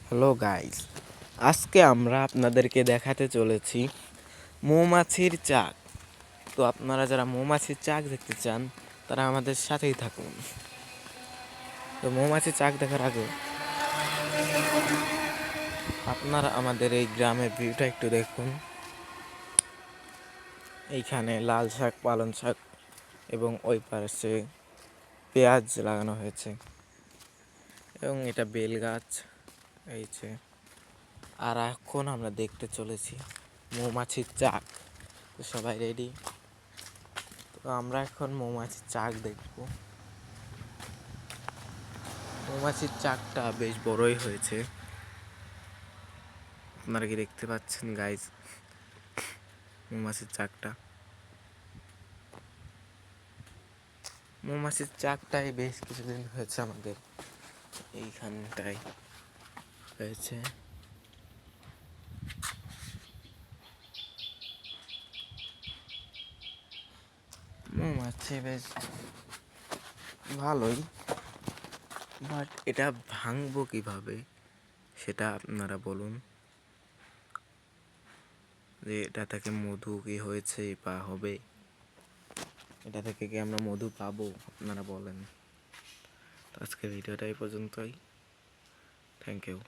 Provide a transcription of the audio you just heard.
Hello guys, আজকে আমরা আপনাদেরকে দেখাতে চলেছি মৌমাছির চাক। তো আপনারা যারা মৌমাছির চাক দেখতে চান তারা আমাদের সাথেই থাকুন। তো মৌমাছির চাক দেখার আগে আপনারা আমাদের এই গ্রামের ভিউটা একটু দেখুন। এইখানে লাল শাক, পালং শাক এবং ওই পাশে পেঁয়াজ লাগানো হয়েছে এবং এটা বেল গাছ। এই যে, আর এখন আমরা দেখতে চলেছি মৌমাছির চাক। তো সবাই রেডি? তো আমরা এখন মৌমাছির চাক দেখব। মৌমাছির চাকটা বেশ বড়ই হয়েছে, আপনারা কি দেখতে পাচ্ছেন গাইজ? মৌমাছির চাকটা মৌমাছির চাকটাই বেশ কিছুদিন হয়েছে আমাদের এইখানটায় হয়েছে। মৌমাছি বেশ ভালোই, বাট এটা ভাঙবো কিভাবে সেটা আপনারা বলুন। যে এটা থেকে মধু কি হয়েছে বা হবে, এটা থেকে কি আমরা মধু পাবো, আপনারা বলেন। তো আজকে ভিডিওটা এই পর্যন্তই। Thank you.